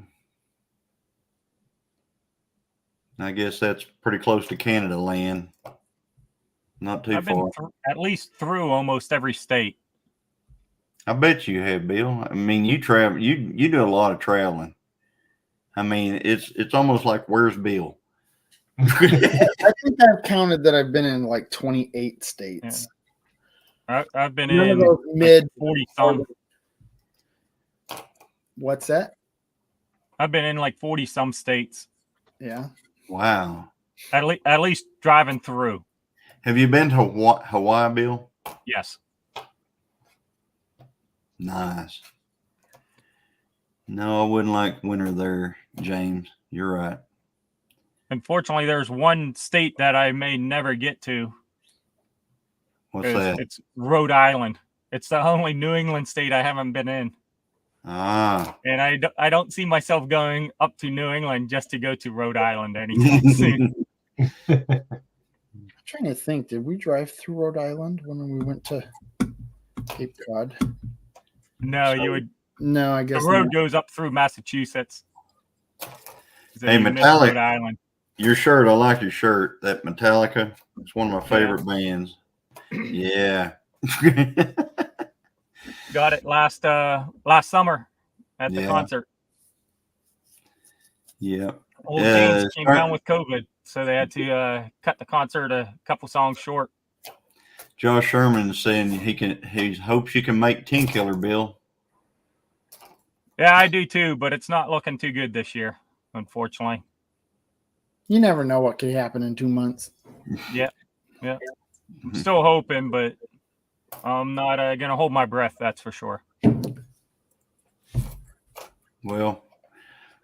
I guess that's pretty close to Canada land. Not too I've been far. at least through almost every state. I bet you have, Bill. I mean, you travel. You do a lot of traveling. I mean, it's almost like where's Bill? I think I've counted that I've been in like 28 states. I've been None of in those mid. 40 some. What's that? I've been in like 40 some states. Yeah. Wow. At least driving through. Have you been to Hawaii, Bill? Yes. Nice. No, I wouldn't like winter there, James. You're right. Unfortunately, there's one state that I may never get to. What's that? It's Rhode Island. It's the only New England state I haven't been in. Ah. And I don't see myself going up to New England just to go to Rhode Island anytime soon. I'm trying to think. Did we drive through Rhode Island when we went to Cape Cod? No, you would. No, I The guess road not. goes up through Massachusetts. So Hey, you miss Metallic. Rhode Island. Your shirt, I like your shirt. That Metallica. It's one of my favorite bands. Yeah. Got it last summer at the Yeah. concert. Yeah. Old Yeah, James came start- down with COVID, so they had to cut the concert a couple songs short. Josh Sherman saying he hopes you can make 10 Killer, Bill. Yeah, I do too, but it's not looking too good this year, unfortunately. You never know what could happen in 2 months. I'm still hoping, but I'm not gonna hold my breath. That's for sure. Well,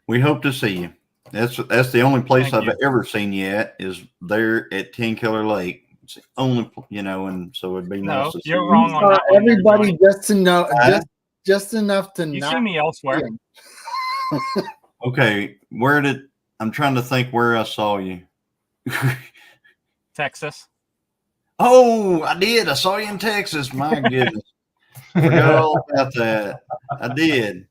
we hope to see you. That's the only place Thank I've you. ever seen you at is there at 10 Killer Lake. It's the only, and so it'd be No, nice to see you're you. wrong on that one there, Everybody Johnny. just to know, just enough to You not. see me elsewhere. Okay, I'm trying to think where I saw you. Texas. Oh, I did. I saw you in Texas. My goodness. Forgot all about that. I did.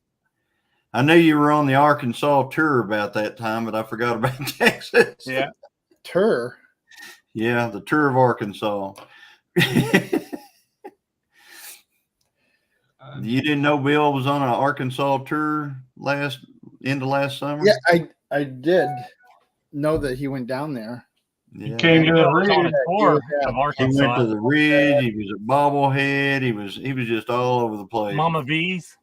I knew you were on the Arkansas tour about that time, but I forgot about Texas. Yeah. Tur. Yeah, the tour of Arkansas. You didn't know Bill was on an Arkansas tour last summer? Yeah, I did know that he went down there. He Yeah. came to the was on a ridge. tour of He went Arkansas. to the ridge. He was at Bobblehead. He was just all over the place. Mama V's.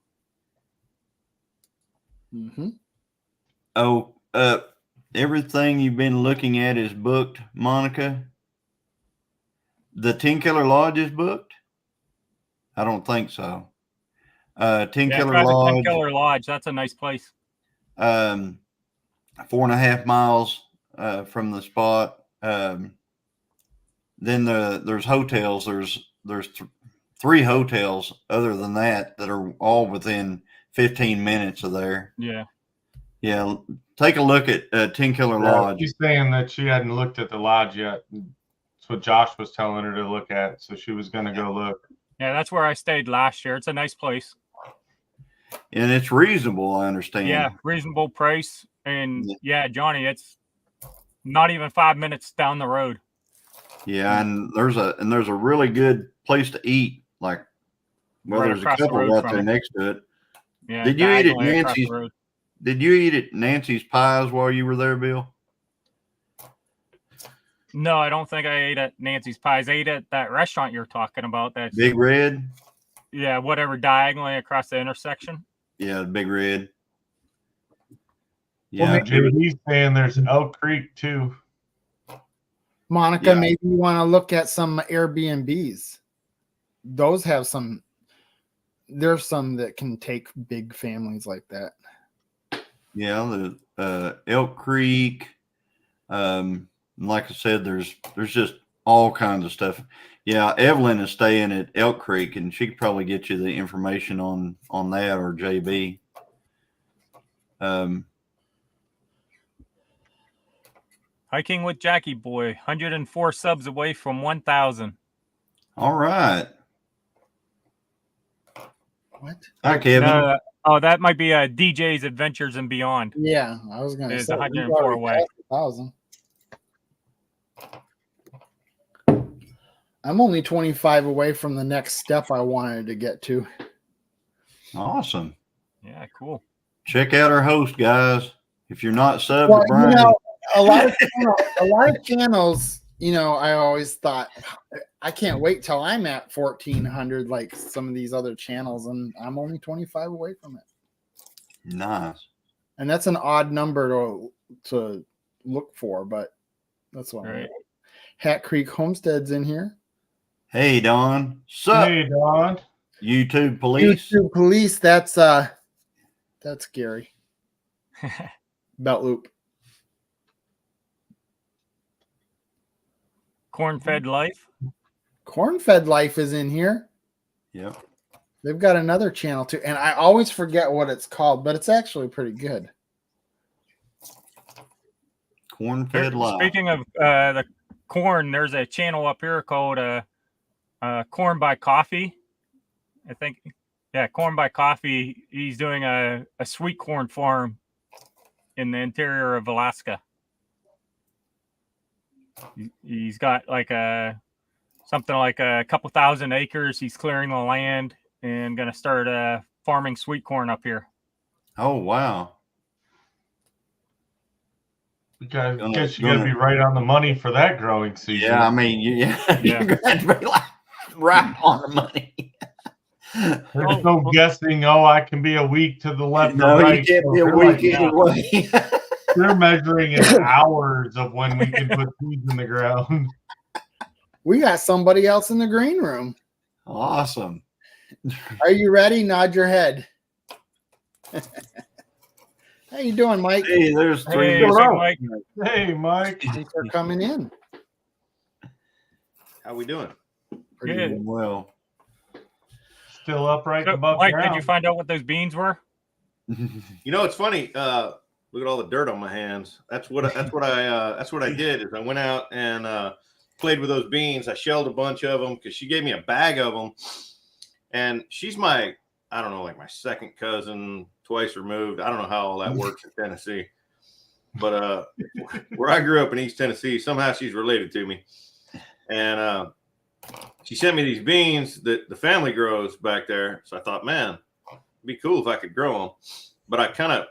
Mm-hmm. Oh, everything you've been looking at is booked, Monica. The 10 Killer Lodge is booked? I don't think so. 10 Yeah, Killer try the 10 Lodge, Killer Lodge. That's a nice place. 4.5 miles from the spot. Then there's hotels. There's 3 hotels other than that are all within 15 minutes of there. Yeah. Yeah, take a look at 10 Killer Lodge. She's saying that she hadn't looked at the lodge yet. That's what Josh was telling her to look at. So she was going to go look. Yeah, that's where I stayed last year. It's a nice place. And it's reasonable, I understand. Yeah, reasonable price. And Yeah. yeah, Johnny, it's not even 5 minutes down the road. Yeah, and there's a really good place to eat. Like, well, Right there's a across the couple road right from there it. next to it. Yeah. Did you eat at diagonally across the Nancy's? road. Did you eat at Nancy's Pies while you were there, Bill? No, I don't think I ate at Nancy's Pies. I ate at that restaurant you're talking about. That's Big Red? yeah, whatever, diagonally across the intersection. Yeah, Big Red. Well, Yeah, JD's saying there's Elk Creek too. Monica, Yeah. maybe you want to look at some Airbnbs. Those have some. There's some that can take big families like that. yeah, the Elk Creek. Like I said, there's just all kinds of stuff. Yeah, Evelyn is staying at Elk Creek, and she could probably get you the information on that, or JB. Hiking with Jackie Boy, 104 subs away from 1,000. All right. What? Hi, Kevin. Oh, that might be DJ's Adventures and Beyond. Yeah, I was going to It's say 104 away. 1,000. I'm only 25 away from the next step I wanted to get to. Awesome. Yeah, cool. Check out our host, guys. If you're not subbed Well, to Brian, you know, a lot of channels, you know, I always thought I can't wait till I'm at 1,400 like some of these other channels, and I'm only 25 away from it. nice. And that's an odd number to look for, but that's what. Right. Hat Creek Homestead's in here. Hey, Don. Sup, Hey, Don. YouTube police? YouTube Police. That's Gary Belt Loop. Corn-fed life. Corn-fed Life is in here. Yep. They've got another channel too, and I always forget what it's called, but it's actually pretty good. Corn-fed live. Speaking of the corn, there's a channel up here called Corn by Coffee. I think, yeah, Corn by Coffee. He's doing a sweet corn farm in the interior of Alaska. He's got like something like a couple thousand acres. He's clearing the land and going to start farming sweet corn up here. Oh, wow. I guess you got to be right on the money for that growing season. Yeah, I mean, Yeah. you're going to be like right on the money. There's no guessing. Oh, I can be a week to the left No, or right. you can't So be a they're week like, either way. they're measuring in hours of when we can put seeds in the ground. We got somebody else in the green room. Awesome. Are you ready? Nod your head. How you doing, Mike? Hey, there's three. Hey, people. Big Mike. Hey, Mike. Thanks for coming in. How we doing? Pretty Good. good. Well, Still upright So, above Mike, ground. did you find out what those beans were? You know, it's funny. Look at all the dirt on my hands. That's what I did. Is I went out and played with those beans. I shelled a bunch of them because she gave me a bag of them, and she's my second cousin, twice removed. I don't know how all that works in Tennessee, but where I grew up in East Tennessee, somehow she's related to me, and she sent me these beans that the family grows back there. So I thought, man, it'd be cool if I could grow them. But I kind of,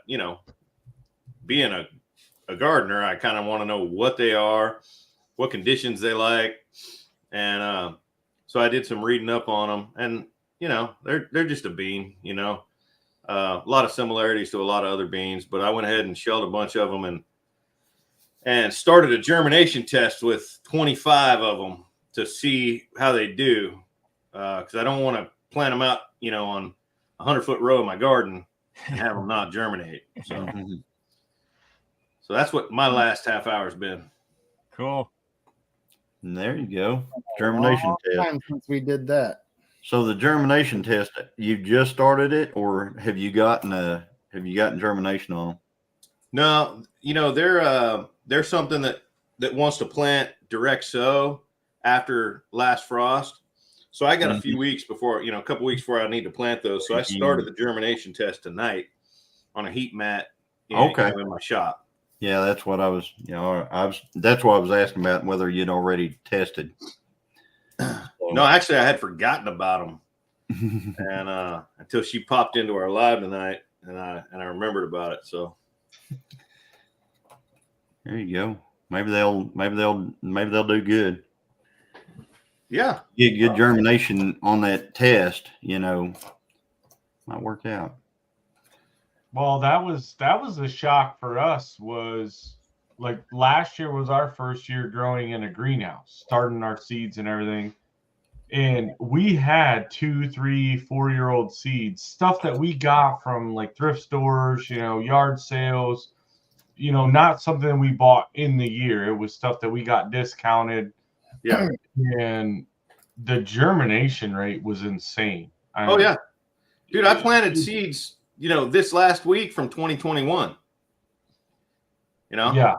being a gardener, I kind of want to know what they are. what conditions they like, and so I did some reading up on them, and they're just a bean, a lot of similarities to a lot of other beans, but I went ahead and shelled a bunch of them and started a germination test with 25 of them to see how they do, because I don't want to plant them out, on a 100-foot row in my garden and have them not germinate. So that's what my last half hour has been. Cool. And there you go. Germination Long test. time since we did that. So the germination test, you just started it, or have you gotten germination on them? No, they're something that wants to plant direct sow after last frost. So I got a few weeks before, a couple weeks before I need to plant those. So I started the germination test tonight on a heat mat in my shop. Yeah, that's what I was, that's what I was asking about, whether you'd already tested. No, actually, I had forgotten about them, and until she popped into our live tonight, and I remembered about it. So there you go. Maybe they'll do good. Yeah, Get good germination on that test. Might work out. Well, that was a shock for us. Was like last year was our first year growing in a greenhouse, starting our seeds and everything. And we had 2, 3, 4-year-old seeds, stuff that we got from like thrift stores, yard sales, not something we bought in the year. It was stuff that we got discounted. Yeah. And the germination rate was insane. Yeah. Dude, I planted seeds, this last week from 2021. Yeah.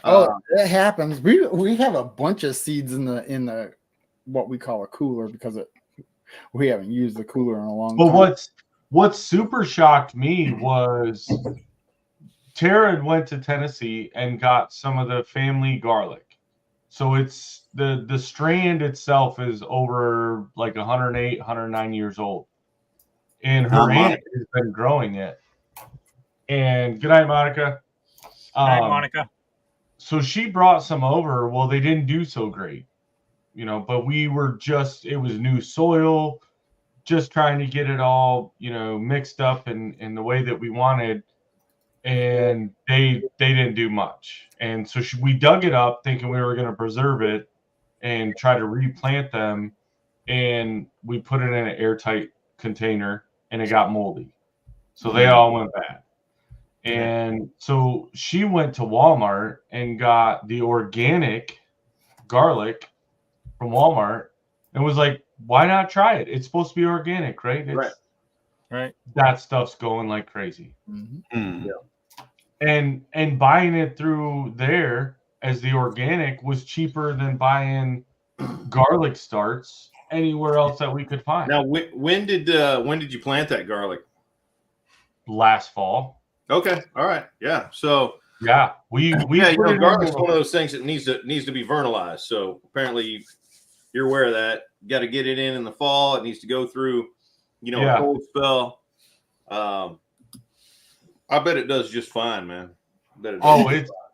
It happens. We have a bunch of seeds in the what we call a cooler because we haven't used the cooler in a long time. But what super shocked me was Tara went to Tennessee and got some of the family garlic. So it's the strand itself is over like 108, 109 years old. And her aunt has been growing it. And good night, Monica. Good night, Monica. So she brought some over. Well, they didn't do so great, but it was new soil, just trying to get it all, mixed up in the way that we wanted. And they didn't do much. And so we dug it up thinking we were going to preserve it and try to replant them. And we put it in an airtight container and it got moldy. So they all went bad. And so she went to Walmart and got the organic garlic from Walmart and was like, why not try it? It's supposed to be organic, right? Right. That stuff's going like crazy. Mm-hmm. Yeah. And buying it through there as the organic was cheaper than buying garlic starts anywhere else that we could find. Now, when did you plant that garlic? Last fall. Okay, all right, yeah. So yeah, we garlic's one of those things that needs to be vernalized. So apparently, you're aware of that. You got to get it in the fall. It needs to go through, a cold spell. I bet it does just fine, man.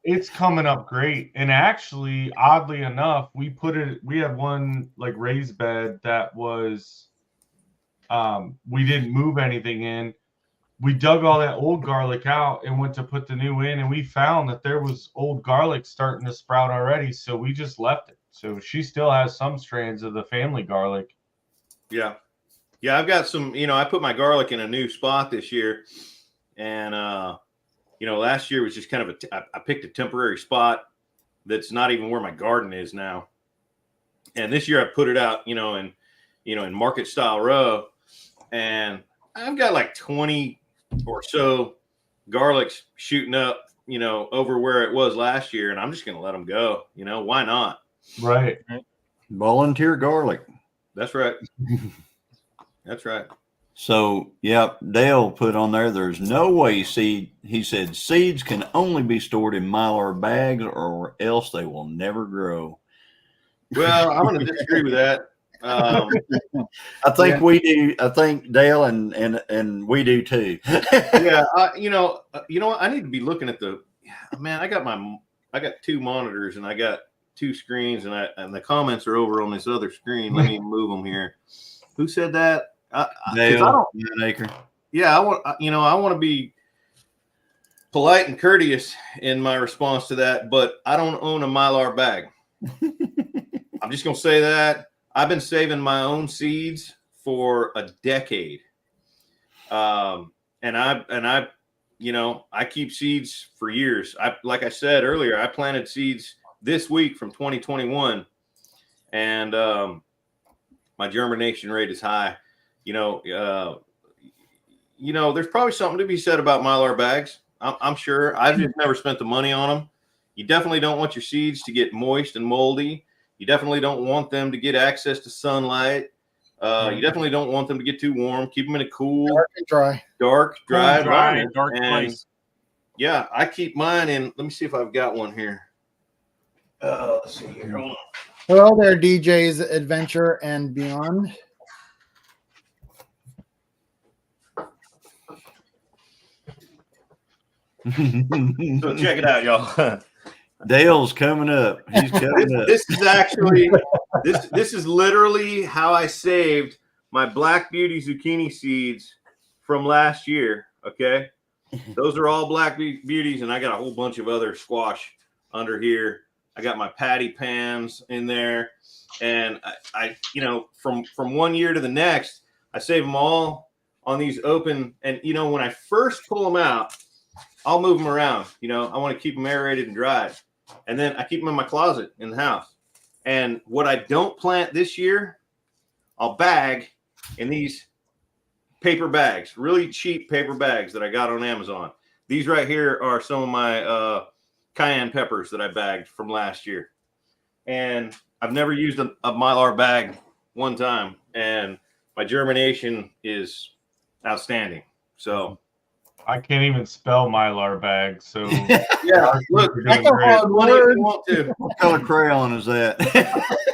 It's coming up great. And actually, oddly enough, we had one like raised bed that was we didn't move anything in. We dug all that old garlic out and went to put the new in, and we found that there was old garlic starting to sprout already. So we just left it. So she still has some strands of the family garlic. Yeah. Yeah, I've got some, I put my garlic in a new spot this year. And, last year was just kind of I picked a temporary spot that's not even where my garden is now. And this year I put it out, in market style row. And I've got like 20 or so garlics shooting up, over where it was last year. And I'm just going to let them go. Why not? Right. Volunteer garlic. That's right. That's right. So, Dale put on there, there's no way he said seeds can only be stored in Mylar bags or else they will never grow. Well, I'm going to disagree with that. I think we do. I think Dale and we do too. Yeah. You know what? I need to be looking at I got 2 monitors and I got two screens, and the comments are over on this other screen. Let me move them here. Who said that? Dale Acre. Yeah, I want to be polite and courteous in my response to that, but I don't own a Mylar bag. I'm just gonna say that I've been saving my own seeds for a decade, and I keep seeds for years. Like I said earlier, I planted seeds this week from 2021, and my germination rate is high. There's probably something to be said about Mylar bags. I'm sure. I've just never spent the money on them. You definitely don't want your seeds to get moist and moldy. You definitely don't want them to get access to sunlight. You definitely don't want them to get too warm. Keep them in a cool, dark, dry environment. dark place. Yeah, I keep mine in. Let me see if I've got one here. Let's see here. Hold on. Hello there, DJ's Adventure and Beyond. So check it out, y'all. Dale's coming up. He's coming up. This is actually this is literally how I saved my Black Beauty zucchini seeds from last year. Okay, those are all Black Beauties, and I got a whole bunch of other squash under here. I got my patty pans in there, and I from one year to the next, I save them all on these open. And when I first pull them out, I'll move them around. I want to keep them aerated and dried. And then I keep them in my closet in the house. And what I don't plant this year, I'll bag in these paper bags, really cheap paper bags that I got on Amazon. These right here are some of my cayenne peppers that I bagged from last year. And I've never used a Mylar bag one time. And my germination is outstanding. So I can't even spell Mylar bag, so yeah, look, that's a hard money if you want to. What color crayon is that?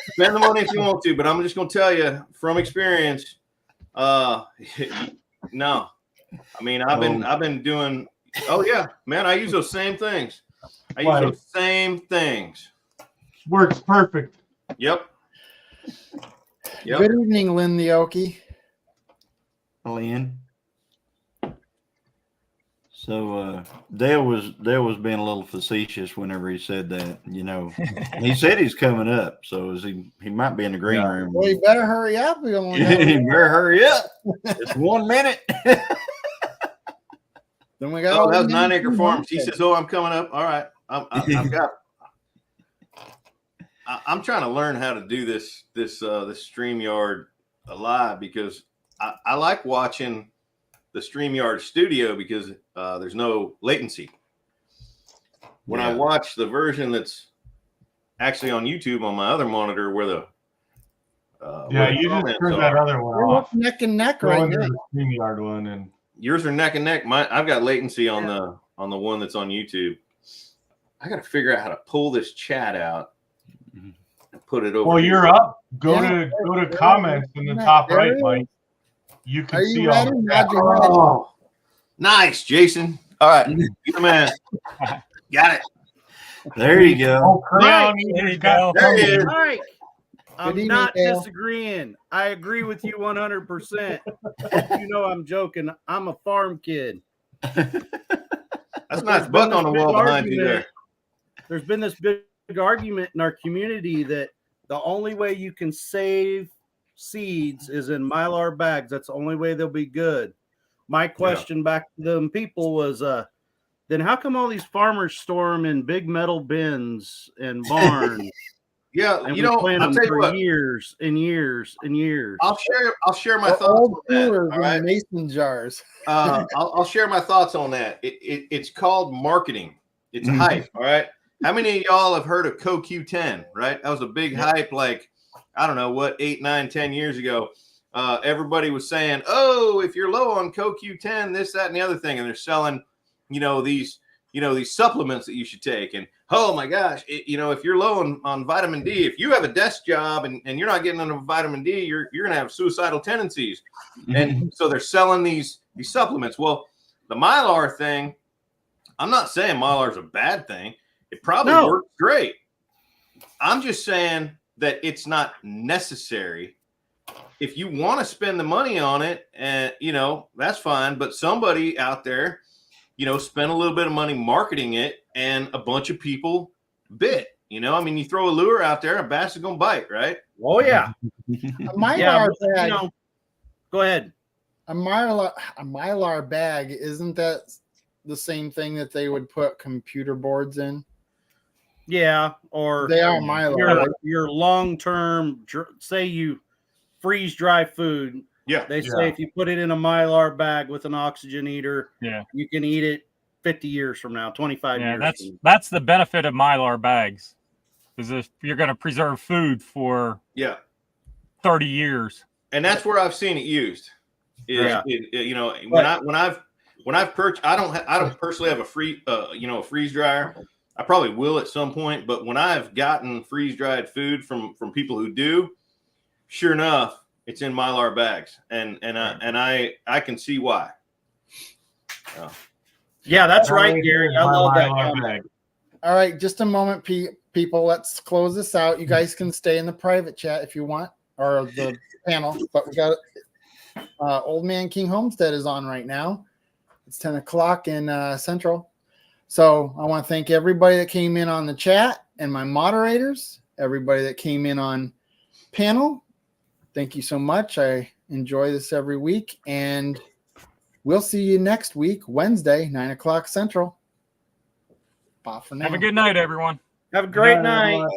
Spend the money if you want to, but I'm just gonna tell you from experience. No, I mean I've been doing. Oh yeah, man, I use those same things. I use those same things. Works perfect. Yep. Good evening, Lynn the Okie. Lynn. So Dale was being a little facetious whenever he said that. He said he's coming up, so he might be in the green room. Well, you better hurry up. We only got You better hurry up. It's 1 minute. Then we got. That was 9 Acre Farms. He says, "Oh, I'm coming up. All right, I'm trying to learn how to do this StreamYard live because I like watching the StreamYard studio because there's no latency. When I watch the version that's actually on YouTube on my other monitor where the you just turn that other one off. Neck and neck Go right into now. the StreamYard one, and yours are neck and neck. I've got latency on the one that's on YouTube. I got to figure out how to pull this chat out and put it over. Well, here. you're up. Go to comments in the top right, Mike. You can see all the chat. Oh, nice, Jason. All right, you're the man. Got it. There you go. Oh, Crayon There you got go. There he is. Mike, I'm evening, not Dale. disagreeing. I agree with you 100%. I'm joking. I'm a farm kid. That's a nice buck on the wall behind you there. There's been this big argument in our community that the only way you can save seeds is in Mylar bags. That's the only way they'll be good. My question back to them people was, then how come all these farmers store them in big metal bins and barns? Yeah, And you we know, plant I'll them tell you for what. years and years and years. I'll share my thoughts Old on that. coolers All right? in mason jars. I'll share my thoughts on that. It's called marketing. It's a hype. All right. How many of y'all have heard of CoQ10? Right. That was a big hype. Like, I don't know what, 8, 9, 10 years ago. Everybody was saying, oh, if you're low on CoQ10, this, that, and the other thing. And they're selling, these supplements that you should take. And oh my gosh, if you're low on vitamin D, if you have a desk job and you're not getting enough vitamin D, you're going to have suicidal tendencies. And so they're selling these supplements. Well, the Mylar thing, I'm not saying Mylar is a bad thing. It probably works great. I'm just saying that it's not necessary. If you want to spend the money on it, and that's fine. But somebody out there, spent a little bit of money marketing it, and a bunch of people bit. You throw a lure out there, a bass is gonna bite, right? Oh yeah. A Mylar Yeah, but, bag. go ahead. A Mylar bag, isn't that the same thing that they would put computer boards in? Yeah, or They are Mylar. Right? your long-term, say you freeze dry food. Yeah. They say if you put it in a Mylar bag with an oxygen eater, Yeah. you can eat it 50 years from now, 25 Yeah, years. that's the benefit of Mylar bags. Because if you're going to preserve food for 30 years. And that's where I've seen it used. Yeah. When I've purchased, I don't personally have a freeze dryer. I probably will at some point, but when I've gotten freeze dried food from people who do, sure enough, it's in Mylar bags, and I can see why. Yeah, that's right, Gary. I love that comment. All right, just a moment, people. Let's close this out. You guys can stay in the private chat if you want, or the panel. But we got Old Man King Homestead is on right now. It's 10 o'clock in Central. So I want to thank everybody that came in on the chat and my moderators, everybody that came in on panel. Thank you so much. I enjoy this every week, and we'll see you next week, Wednesday, 9 o'clock Central. Bye for now. Have a good night, everyone. Have a great night.